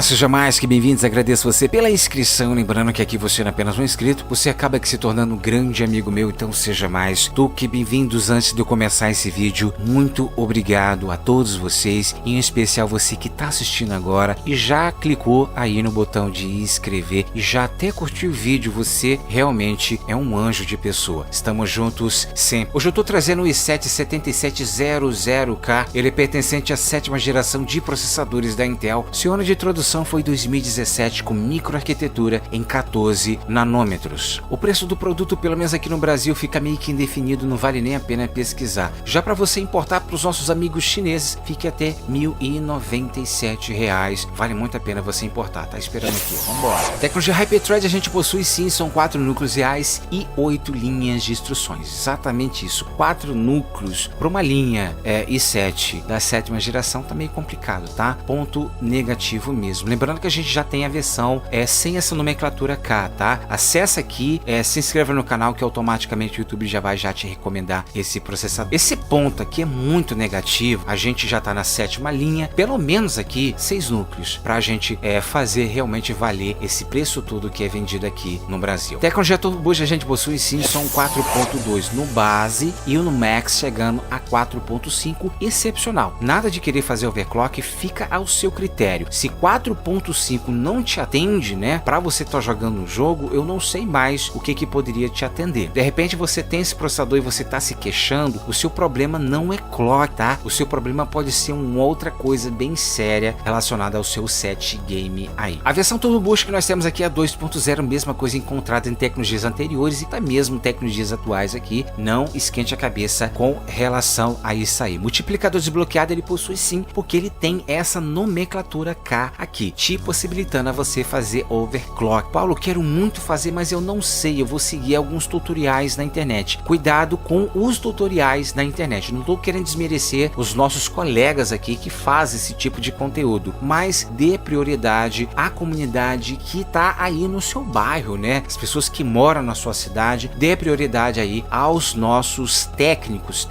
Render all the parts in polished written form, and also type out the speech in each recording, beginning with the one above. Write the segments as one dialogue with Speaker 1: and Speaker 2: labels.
Speaker 1: Olá, seja mais que bem-vindos, agradeço você pela inscrição, lembrando que aqui você não é apenas um inscrito, você acaba se tornando um grande amigo meu, então seja mais do que bem-vindos. Antes de eu começar esse vídeo, muito obrigado a todos vocês, em especial você que está assistindo agora e já clicou aí no botão de inscrever e já até curtiu o vídeo, você realmente é um anjo de pessoa. Estamos juntos sempre. Hoje eu estou trazendo o i7 7700K, ele é pertencente à 7ª geração de processadores da Intel. Seu ano de introdução foi 2017 com microarquitetura em 14 nanômetros. O preço do produto, pelo menos aqui no Brasil, fica meio que indefinido, não vale nem a pena pesquisar. Já para você importar para os nossos amigos chineses, fique até R$ 1.097. Vale muito a pena você importar. Tá esperando aqui, vambora. Tecnologia Hyperthread a gente possui sim, são 4 núcleos reais e 8 linhas de instruções. Exatamente isso, 4 núcleos para uma linha i7 da 7ª geração tá meio complicado, tá? Ponto negativo mesmo. Lembrando que a gente já tem a versão sem essa nomenclatura K, tá? Acessa aqui, se inscreva no canal que automaticamente o YouTube já vai te recomendar esse processador. Esse ponto aqui é muito negativo, a gente já tá na 7ª linha, pelo menos aqui 6 núcleos, pra gente fazer realmente valer esse preço todo que é vendido aqui no Brasil. Tecnologia Turbo Boost a gente possui sim, são 4.2 no base e no Max chegando a 4.5, excepcional. Nada de querer fazer overclock, fica ao seu critério. Se 4.5 não te atende, né, para você estar jogando um jogo, eu não sei mais o que poderia te atender. De repente você tem esse processador e você está se queixando, o seu problema não é clock, tá? O seu problema pode ser uma outra coisa bem séria relacionada ao seu set game aí. A versão Turbo Boost que nós temos aqui é a 2.0, mesma coisa encontrada em tecnologias anteriores e até mesmo tecnologias atuais aqui. Não esquente a cabeça com relação a isso aí. Multiplicador desbloqueado ele possui sim, porque ele tem essa nomenclatura K aqui, te possibilitando a você fazer overclock. Paulo, quero muito fazer, mas eu não sei, eu vou seguir alguns tutoriais na internet. Cuidado com os tutoriais na internet, não estou querendo desmerecer os nossos colegas aqui que fazem esse tipo de conteúdo, mas dê prioridade à comunidade que está aí no seu bairro, né? As pessoas que moram na sua cidade, dê prioridade aí aos nossos técnicos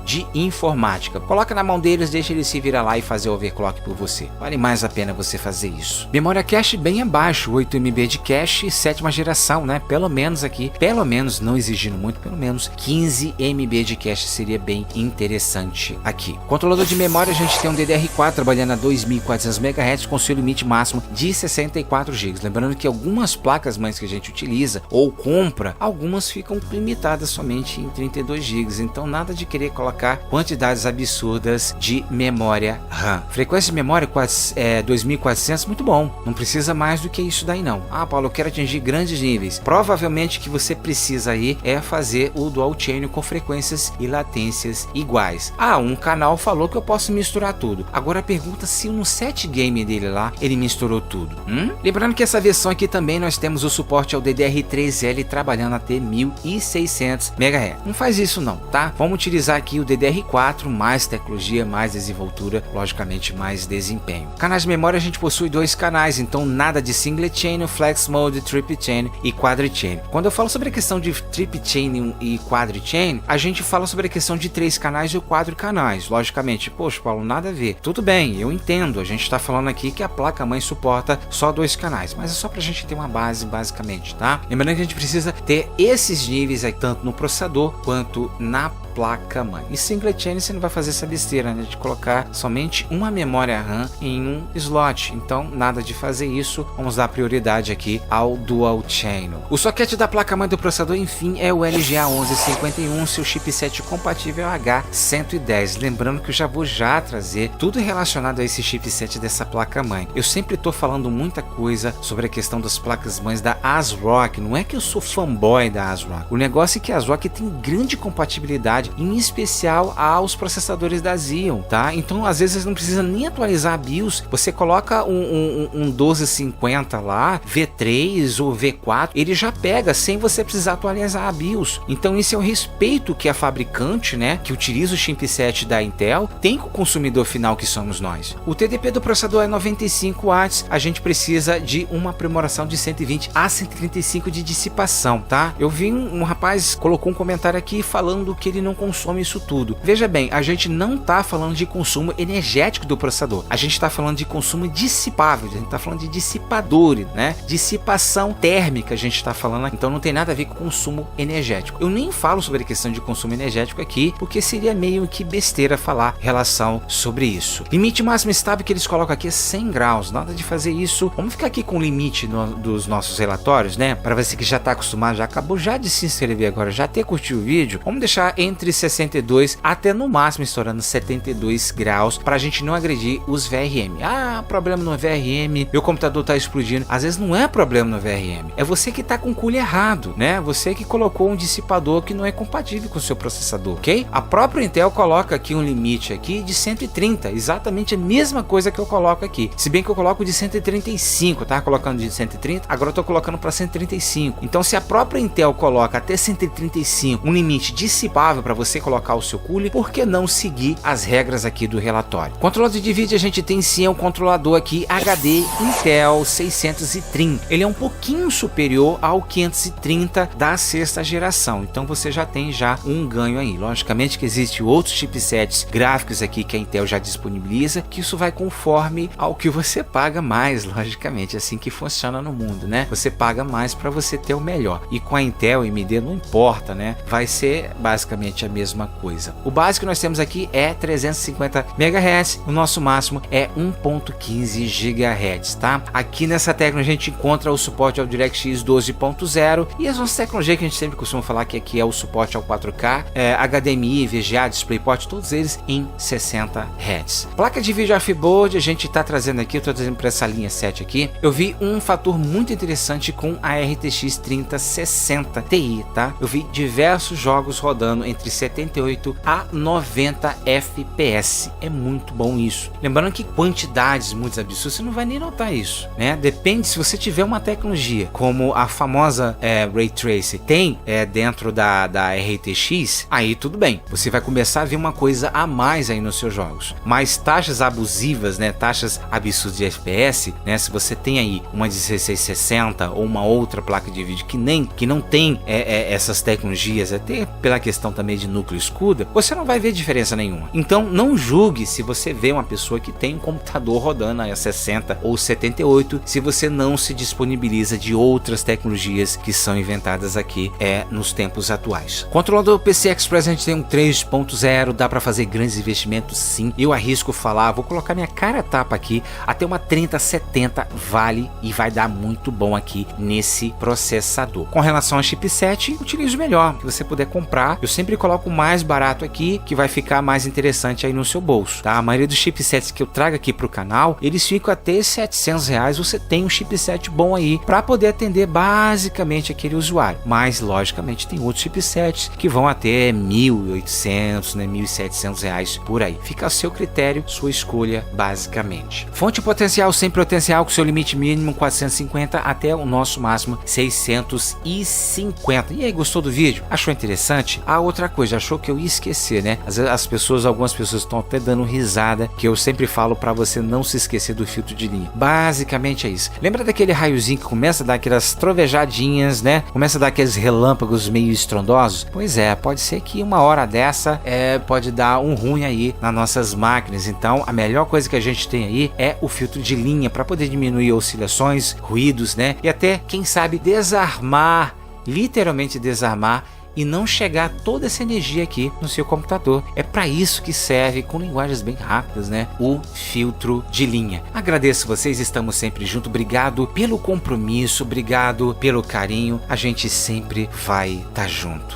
Speaker 1: de informática. Coloca na mão deles, deixa eles se virar lá e fazer overclock por você. Vale mais a pena você fazer isso. Memória cache bem abaixo, 8 MB de cache, 7ª geração, né? Pelo menos aqui, pelo menos não exigindo muito, pelo menos 15 MB de cache seria bem interessante aqui. Controlador de memória, a gente tem um DDR4 trabalhando a 2400 MHz com seu limite máximo de 64 GB. Lembrando que algumas placas mães que a gente utiliza ou compra, algumas ficam limitadas somente em 32 GB. Então nada de querer colocar quantidades absurdas de memória RAM. Frequência de memória 2400, muito bom. Não precisa mais do que isso daí não. Ah, Paulo, eu quero atingir grandes níveis. Provavelmente que você precisa aí fazer o dual chain com frequências e latências iguais. Ah, um canal falou que eu posso misturar tudo. Agora pergunta se no set game dele lá ele misturou tudo. Lembrando que essa versão aqui também nós temos o suporte ao DDR3L trabalhando até 1600 MHz. Não faz isso não, tá? Vamos utilizar aqui o DDR4, mais tecnologia, mais desenvoltura, logicamente mais desempenho. Canais de memória a gente possui 2 canais, então nada de single chain, flex mode, triple chain e quadri chain. Quando eu falo sobre a questão de triple chain e quadri chain, a gente fala sobre a questão de 3 canais e 4 canais. Logicamente, poxa, Paulo, nada a ver. Tudo bem, eu entendo. A gente está falando aqui que a placa-mãe suporta só 2 canais, mas é só para a gente ter uma base basicamente, tá? Lembrando que a gente precisa ter esses níveis aí, tanto no processador quanto na placa-mãe. E single chain você não vai fazer essa besteira, né, de colocar somente uma memória RAM em um slot. Então, nada de fazer isso. Vamos dar prioridade aqui ao dual chain. O socket da placa-mãe do processador, enfim, é o LGA 1151, seu chipset compatível H110. Lembrando que eu já vou trazer tudo relacionado a esse chipset dessa placa-mãe. Eu sempre estou falando muita coisa sobre a questão das placas-mães da ASRock. Não é que eu sou fanboy da ASRock. O negócio é que a ASRock tem grande compatibilidade, em especial aos processadores da Xeon, tá? Então às vezes não precisa nem atualizar a BIOS, você coloca um 1250 lá, V3 ou V4, ele já pega sem você precisar atualizar a BIOS. Então isso é o respeito que a fabricante, né, que utiliza o chipset da Intel, tem com o consumidor final que somos nós. O TDP do processador é 95 watts, a gente precisa de uma aprimoração de 120 a 135 de dissipação, tá? Eu vi um rapaz colocou um comentário aqui falando que ele não consome isso tudo. Veja bem, a gente não está falando de consumo energético do processador, a gente está falando falando de consumo dissipável, a gente está falando de dissipador, né? Dissipação térmica a gente está falando, então não tem nada a ver com consumo energético. Eu nem falo sobre a questão de consumo energético aqui, porque seria meio que besteira falar em relação sobre isso. Limite máximo estável que eles colocam aqui é 100 graus, nada de fazer isso. Vamos ficar aqui com o limite dos nossos relatórios, né? Para você que já está acostumado, já acabou já de se inscrever agora, já até curtiu o vídeo, vamos deixar entre 62 até no máximo estourando 72 graus para a gente não agredir os VRM. Ah, problema no VRM, meu computador está explodindo. Às vezes não é problema no VRM, é você que está com o cooler errado, né? Você que colocou um dissipador que não é compatível com o seu processador, ok? A própria Intel coloca aqui um limite aqui de 130, exatamente a mesma coisa que eu coloco aqui, se bem que eu coloco de 135, tá? Colocando de 130, agora eu tô colocando para 135. Então se a própria Intel coloca até 135 um limite dissipável para você colocar o seu cooler, por que não seguir as regras aqui do relatório? Controlador de vídeo a gente tem sim um controlador aqui HD Intel 630. Ele é um pouquinho superior ao 530 da sexta geração, então você já tem um ganho aí. Logicamente que existe outros chipsets gráficos aqui que a Intel já disponibiliza, que isso vai conforme ao que você paga mais, logicamente, é assim que funciona no mundo, né? Você paga mais para você ter o melhor, e com a Intel e AMD não importa, né? Vai ser basicamente a mesma coisa. O básico que nós temos aqui é 350 MHz, o nosso máximo é 1.15 GHz, tá? Aqui nessa tecnologia a gente encontra o suporte ao DirectX 12.0 e as nossas tecnologias que a gente sempre costuma falar que aqui é o suporte ao 4K, HDMI, VGA, DisplayPort, todos eles em 60 Hz. Placa de vídeo Offboard a gente está trazendo aqui, eu estou trazendo para essa linha 7 aqui. Eu vi um fator muito interessante com a RTX 3060 Ti, tá? Eu vi diversos jogos rodando entre 78 a 90 FPS. É muito bom isso. Lembrando que quantidades muito absurdas, você não vai nem notar isso, né? Depende, se você tiver uma tecnologia como a famosa Ray Tracing tem dentro da RTX, aí tudo bem. Você vai começar a ver uma coisa a mais aí nos seus jogos. Mas taxas abusivas, né? Taxas absurdas de FPS, né? Se você tem aí uma 1660 ou uma outra placa de vídeo que não tem essas tecnologias, até pela questão também de núcleo CUDA, você não vai ver diferença nenhuma. Então não julgue se você vê uma pessoa que tem um computador rodando a 60 ou 78, se você não se disponibiliza de outras tecnologias que são inventadas aqui nos tempos atuais. Controlador PCI Express a gente tem um 3.0, dá para fazer grandes investimentos sim. Eu arrisco falar, vou colocar minha cara a tapa aqui, até uma 3070 vale e vai dar muito bom aqui nesse processador. Com relação a chipset, utilize o melhor que você puder comprar. Eu sempre coloco o mais barato aqui, que vai ficar mais interessante aí no seu bolso, tá? A maioria dos chipsets que eu trago aqui pro canal, eles ficam até R$700. Você tem um chipset bom aí para poder atender basicamente aquele usuário. Mas logicamente tem outros chipsets que vão até R$1.800, né, R$1.700 por aí. Fica a seu critério, sua escolha basicamente. Fonte potencial sem potencial, com seu limite mínimo 450 até o nosso máximo 650. E aí, gostou do vídeo? Achou interessante? Ah, outra coisa, achou que eu ia esquecer, né? Às vezes algumas pessoas estão até dando risada, que eu sempre falo para você não se esquecer do filtro de linha. Basicamente é isso. Lembra daquele raiozinho que começa a dar aquelas trovejadinhas, né? Começa a dar aqueles relâmpagos meio estrondosos? Pois é, pode ser que uma hora dessa pode dar um ruim aí nas nossas máquinas. Então a melhor coisa que a gente tem aí é o filtro de linha para poder diminuir oscilações, ruídos, né? E até, quem sabe, desarmar, literalmente desarmar, e não chegar toda essa energia aqui no seu computador. É para isso que serve, com linguagens bem rápidas, né? O filtro de linha. Agradeço vocês, estamos sempre juntos. Obrigado pelo compromisso, obrigado pelo carinho. A gente sempre vai estar junto.